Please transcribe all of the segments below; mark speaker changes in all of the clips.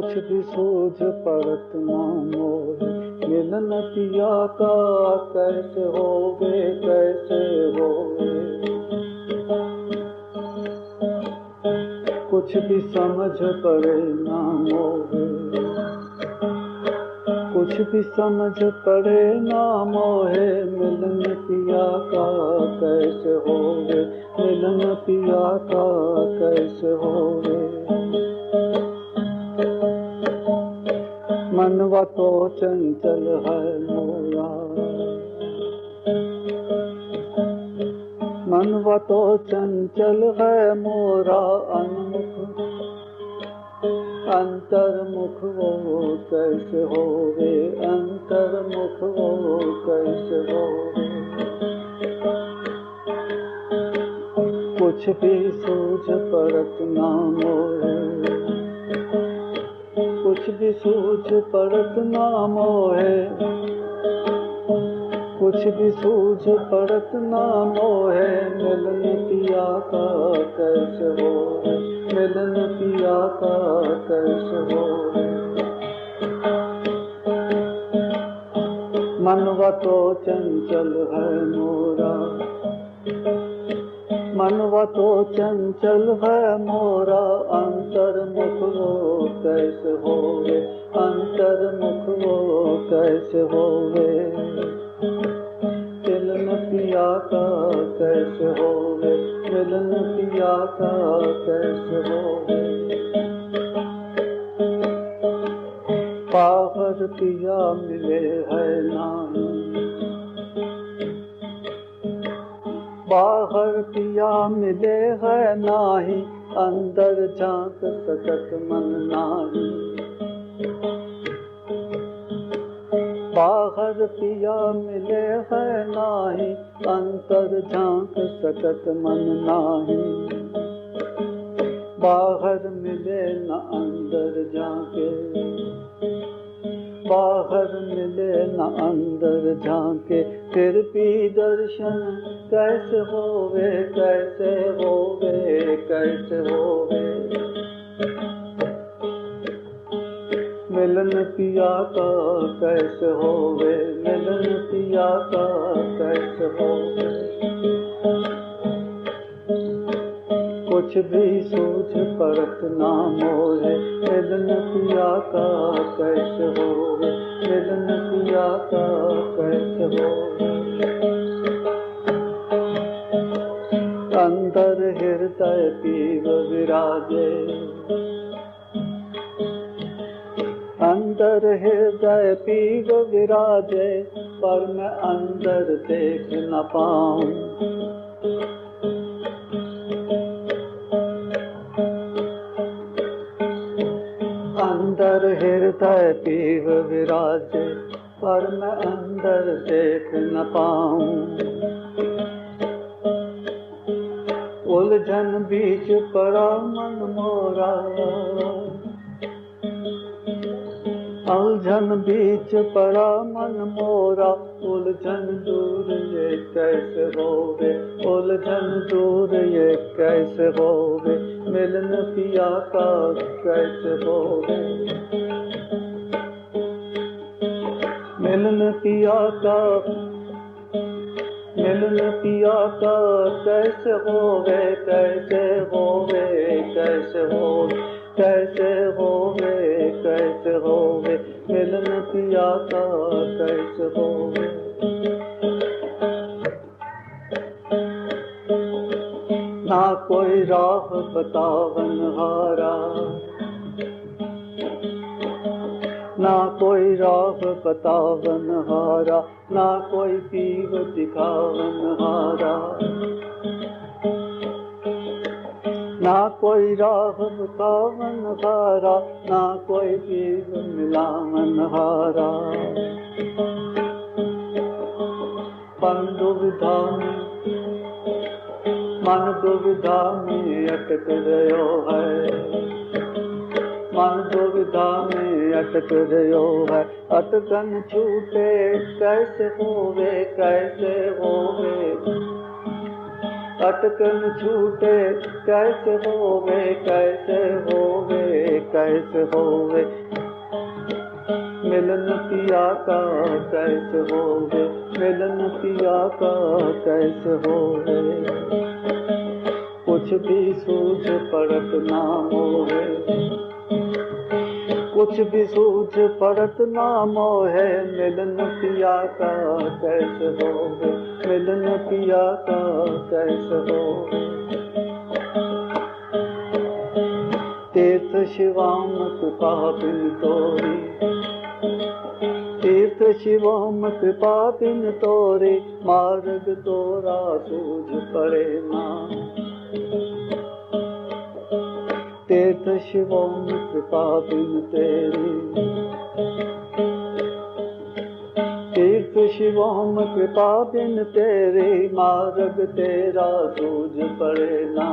Speaker 1: कुछ भी सूझ पड़त ना मोहे, मिलन पिया का कैसे होवे कैसे होवे। कुछ भी समझ पड़े ना मोहे, कुछ भी समझ पड़े ना मोहे, मिलन पिया का कैसे होवे, मिलन पिया का कैसे होवे। मनवा तो चंचल है मोरा, मनवा तो चंचल है मोरा, अनमुख अंतर्मुख वो कैसे होवे, अंतर्मुख वो कैसे होवे। कुछ भी सूझ पड़त ना मोहे, कुछ भी सूझ पड़त ना मोहे, कुछ भी सूझ पड़त ना मोहे, मिलन पिया का कैसे होवे, मिलन पिया का कैसे होवे। मनवा तो चंचल है मोरा, मनवा तो चंचल है मोरा, अंतर्मुख वो कैसे होवे, अंतर्मुख वो कैसे होवे। मिलन पिया का कैसे होवे, मिलन पिया का कैसे होवे। बाहर पिया मिले है नाही, बाहर पिया मिले है नाही, अंदर झांक सकत मन नाही। बाहर पिया मिले है नाही, अंतर झांक सकत मन नाही। बाहर मिले न अंदर झांके, बाहर मिले न अंदर झांके, फिर भी दर्शन कैसे होवे कैसे होवे कैसे होवे। मिलन पिया का कैसे होवे, मिलन पिया का कैसे होवे। कुछ भी सूझ पड़त ना मोहे, मिलन पिया का कैसे होवे, मिलन पिया का कैसे होवे। अंदर हृदय पीव विराजे, अंदर हृदय पीव विराजे, पर मैं अंदर देख न पाऊं। अंदर हृदय पीव विराजे, पर मैं अंदर देख न पाऊं। उलझन बीच पड़ा मन मोरा, उलझन बीच पड़ा मन मोरा, उलझन दूर ये कैसे होवे, उलझन दूर ये कैसे होवे। मिलन पिया का कैसे होवे, मिलन पिया का, मिलन पिया का कैसे होवे कैसे होवे कैसे होवे कैसे होवे कैसे होवे। मिलन पिया का कैसे होवे। ना कोई राह बतावन हारा, ना कोई राह बतावन हारा, ना कोई पीव दिखावन हारा। ना कोई राह बतावन हारा, ना कोई पीव मिलावन हारा। मन दुविधा में, मन दुविधा में अटक रहो है, मन दुविधा में अटक रहो है। अटकन छूटे कैसे होवे कैसे होवे, अटकन छूटे कैसे होवे कैसे होवे कैसे होवे, मिलन पिया का कैसे होवे, मिलन पिया का कैसे होवे। कुछ भी सूझ पड़त ना मोहे, कुछ भी सूझ पड़त ना मोहे, मिलन पिया का कैसे होवे, मिलन पिया का कैसे होवे। तीर्थ शिवाम कृपा बिन तोरी, तीर्थ शिवम कृपा बिन तोरे, मार्ग तोरा सूझ पड़े ना। तीर्थ शिवम कृपा बिन तेरी, तीर्थ शिवम कृपा बिन तेरे, मार्ग तेरा सूझ पड़े ना।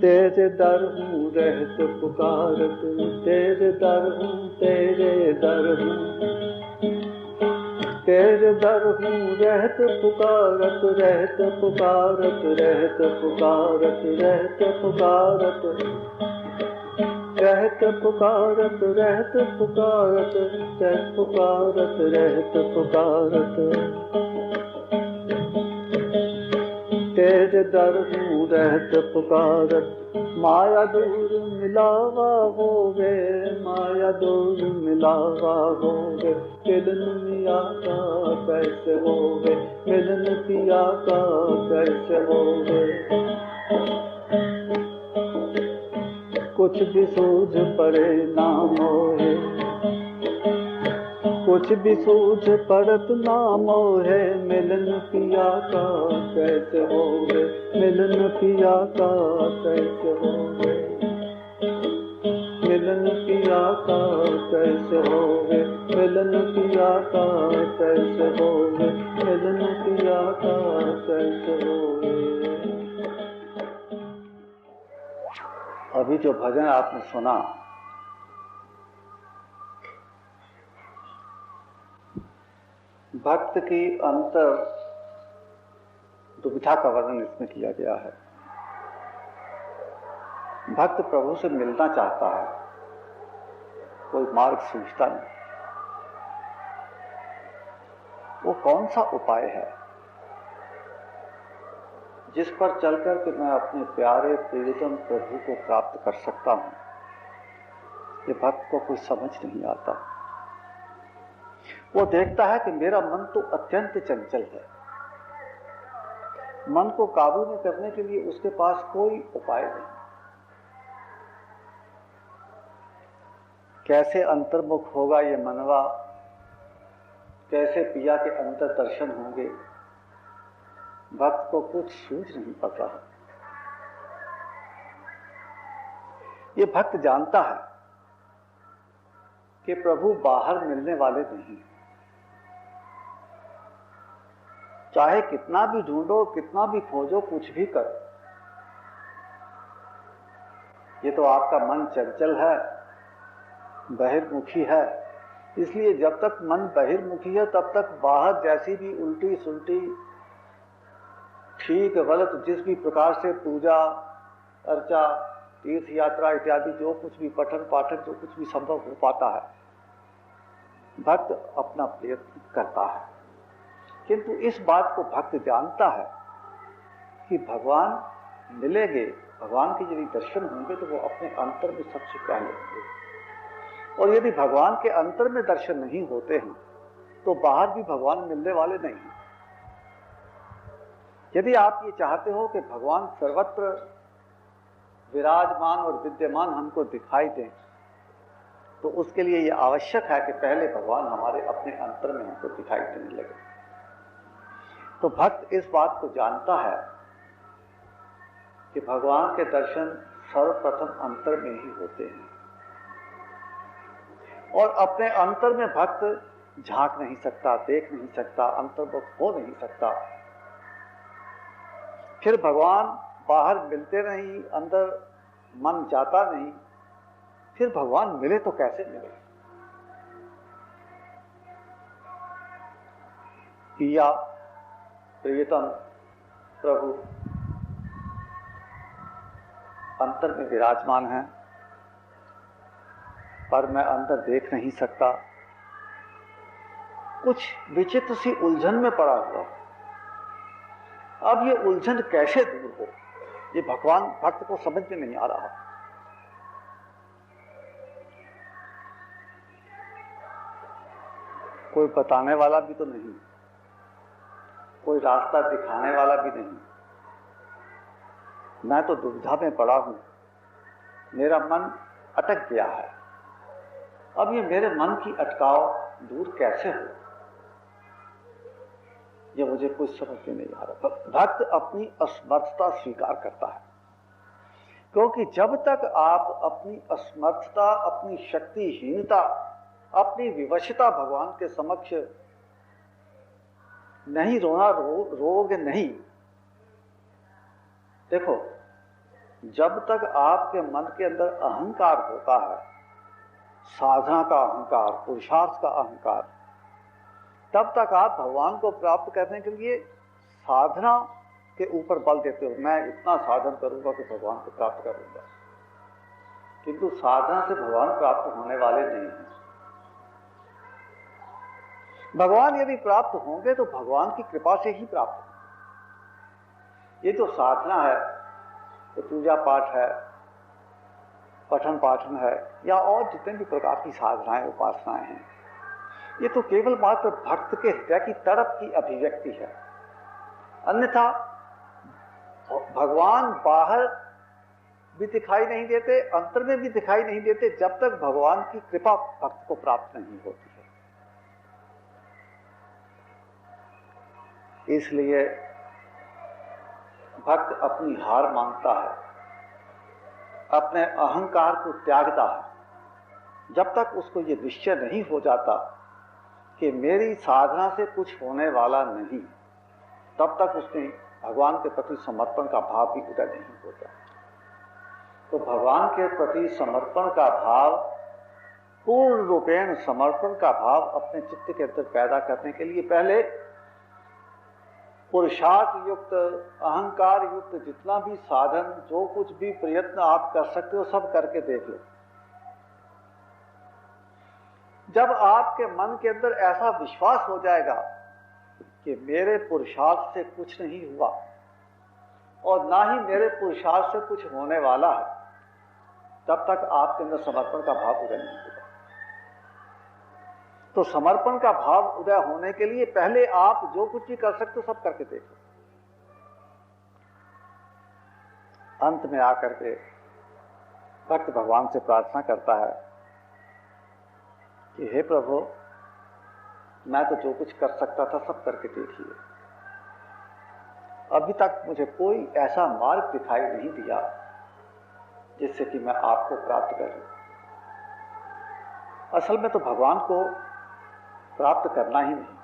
Speaker 1: तेरे दर हूँ रहत पुकारत, तेरे दर हूँ, तेरे दर हूँ, तेरे दर हूँ रहत पुकारत, रहत पुकारत, रहत पुकारत, रहत पुकारत, रहत पुकारत, रहत पुकारत, रहत पुकारत, रहत पुकारत। तेरे दर हूँ रहत पुकारत, माया दूर मिलावा होवे, माया दूर मिलावा होवे। मिलन पिया का कैसे होवे, मिलन पिया का कैसे होवे। कुछ भी सूझ पड़े ना मोहे, कुछ भी सूझ पड़त ना मोहे, मिलन पिया का कैसे होवे, मिलन पिया का कैसे होवे। मिलन पिया का कैसे होवे, मिलन पिया का कैसे होवे, मिलन पिया का कैसे होवे। अभी जो भजन आपने सुना, भक्त की अंतर दुविधा का वर्णन इसमें किया गया है। भक्त प्रभु से मिलना चाहता है, कोई मार्ग सूझता नहीं। वो कौन सा उपाय है जिस पर चलकर के मैं अपने प्यारे प्रियतम प्रभु को प्राप्त कर सकता हूं, ये भक्त को कुछ समझ नहीं आता। वो देखता है कि मेरा मन तो अत्यंत चंचल है, मन को काबू में करने के लिए उसके पास कोई उपाय नहीं। कैसे अंतर्मुख होगा ये मनवा, कैसे पिया के अंतर दर्शन होंगे, भक्त को कुछ सूझ नहीं पता। ये भक्त जानता है कि प्रभु बाहर मिलने वाले नहीं, चाहे कितना भी ढूंढो, कितना भी खोजो, कुछ भी करो, ये तो आपका मन चंचल है, बहिर्मुखी है। इसलिए जब तक मन बहिर्मुखी है तब तक बाहर जैसी भी उल्टी सुलटी, ठीक गलत, जिस भी प्रकार से पूजा अर्चा, तीर्थ यात्रा इत्यादि जो कुछ भी पठन पाठन जो कुछ भी संभव हो पाता है, भक्त अपना प्रयत्न करता है। किंतु इस बात को भक्त जानता है कि भगवान मिलेंगे, भगवान के यदि दर्शन होंगे तो वो अपने अंतर में सबसे पहले होंगे, और यदि भगवान के अंतर में दर्शन नहीं होते हैं तो बाहर भी भगवान मिलने वाले नहीं हैं। यदि आप ये चाहते हो कि भगवान सर्वत्र विराजमान और विद्यमान हमको दिखाई दें, तो उसके लिए ये आवश्यक है कि पहले भगवान हमारे अपने अंतर में हमको दिखाई देने लगे। तो भक्त इस बात को जानता है कि भगवान के दर्शन सर्वप्रथम अंतर में ही होते हैं, और अपने अंतर में भक्त झांक नहीं सकता, देख नहीं सकता, अंतर्मुख हो नहीं सकता। फिर भगवान बाहर मिलते नहीं, अंदर मन जाता नहीं, फिर भगवान मिले तो कैसे मिले। पिया प्रियतम प्रभु अंतर में विराजमान हैं, पर मैं अंदर देख नहीं सकता। कुछ विचित्र सी उलझन में पड़ा हुआ। अब ये उलझन कैसे दूर हो, ये भगवान भक्त को समझ में नहीं आ रहा। कोई बताने वाला भी तो नहीं, कोई रास्ता दिखाने वाला भी नहीं। मैं तो दुविधा में पड़ा हूं, मेरा मन अटक गया है। अब ये मेरे मन की अटकाव दूर कैसे हो, ये मुझे कुछ समझ में नहीं आ रहा। भक्त अपनी असमर्थता स्वीकार करता है, क्योंकि जब तक आप अपनी असमर्थता, अपनी शक्तिहीनता, अपनी विवशता भगवान के समक्ष नहीं रोगे नहीं। देखो, जब तक आपके मन के अंदर अहंकार होता है, साधना का अहंकार, पुरुषार्थ का अहंकार, तब तक आप भगवान को प्राप्त करने के लिए साधना के ऊपर बल देते हो। मैं इतना साधन करूंगा कि भगवान को प्राप्त करूंगा, किंतु साधना से भगवान प्राप्त होने वाले नहीं हैं। भगवान यदि प्राप्त होंगे तो भगवान की कृपा से ही प्राप्त होंगे। ये जो साधना है, तो पूजा पाठ है, पठन पाठन है, या और जितने भी प्रकार की साधनाएं उपासनाएं हैं, ये तो केवल मात्र भक्त के हृदय की तड़प की अभिव्यक्ति है। अन्यथा भगवान बाहर भी दिखाई नहीं देते, अंतर में भी दिखाई नहीं देते, जब तक भगवान की कृपा भक्त को प्राप्त नहीं होती है। इसलिए भक्त अपनी हार मानता है, अपने अहंकार को त्यागता है। जब तक उसको ये निश्चय नहीं हो जाता कि मेरी साधना से कुछ होने वाला नहीं, तब तक उसमें भगवान के प्रति समर्पण का भाव भी उदय नहीं होता। तो भगवान के प्रति समर्पण का भाव, पूर्ण रूपेण समर्पण का भाव अपने चित्त के अंदर पैदा करने के लिए पहले पुरुषार्थ युक्त, अहंकार युक्त जितना भी साधन, जो कुछ भी प्रयत्न आप कर सकते हो, सब करके देख लो। जब आपके मन के अंदर ऐसा विश्वास हो जाएगा कि मेरे पुरुषार्थ से कुछ नहीं हुआ और ना ही मेरे पुरुषार्थ से कुछ होने वाला है, तब तक आपके अंदर समर्पण का भाव उदय नहीं होगा। तो समर्पण का भाव उदय होने के लिए पहले आप जो कुछ भी कर सकते हो सब करके देखो। अंत में आकर के भक्त भगवान से प्रार्थना करता है कि हे प्रभु, मैं तो जो कुछ कर सकता था सब करके देखिए। अभी तक मुझे कोई ऐसा मार्ग दिखाई नहीं दिया जिससे कि मैं आपको प्राप्त कर लूं। असल में तो भगवान को प्राप्त करना ही नहीं,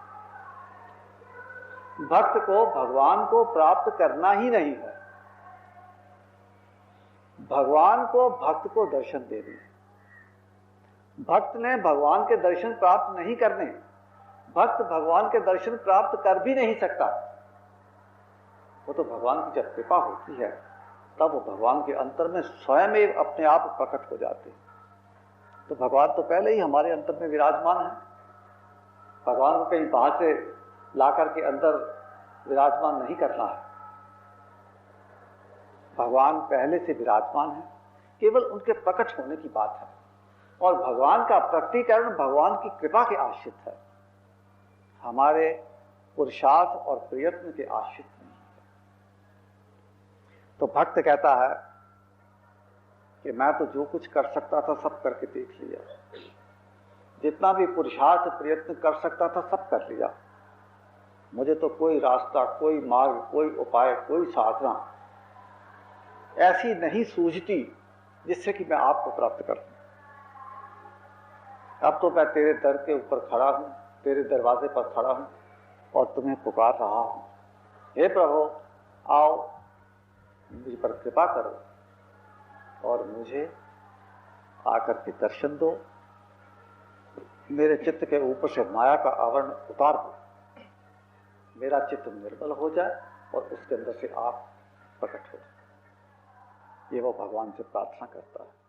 Speaker 1: भक्त को भगवान को प्राप्त करना ही नहीं है। भगवान को भक्त को दर्शन देने। भक्त ने भगवान के दर्शन प्राप्त नहीं करने, भक्त भगवान के दर्शन प्राप्त कर भी नहीं सकता। वो तो भगवान की जब कृपा होती है तब वो भगवान के अंतर में स्वयं ही अपने आप प्रकट हो जाते हैं। तो भगवान तो पहले ही हमारे अंतर में विराजमान है। भगवान को कहीं बाहर से लाकर के अंदर विराजमान नहीं करना है। भगवान पहले से विराजमान है, केवल उनके प्रकट होने की बात है। और भगवान का प्रकटीकरण भगवान की कृपा के आश्रित है, हमारे पुरुषार्थ और प्रयत्न के आश्रित नहीं है। तो भक्त कहता है कि मैं तो जो कुछ कर सकता था सब करके देख लिया, जितना भी पुरुषार्थ प्रयत्न कर सकता था सब कर लिया। मुझे तो कोई रास्ता, कोई मार्ग, कोई उपाय, कोई साधना ऐसी नहीं सूझती जिससे कि मैं आपको प्राप्त कर लूं। अब तो मैं तेरे दर के ऊपर खड़ा हूं, तेरे दरवाजे पर खड़ा हूं और तुम्हें पुकार रहा हूं, हे प्रभु आओ मुझ पर कृपा करो और मुझे आकर के दर्शन दो, मेरे चित्त के ऊपर से माया का आवरण उतार दो, मेरा चित्त निर्मल हो जाए और उसके अंदर से आप प्रकट हो जाए। ये वो भगवान से प्रार्थना करता है।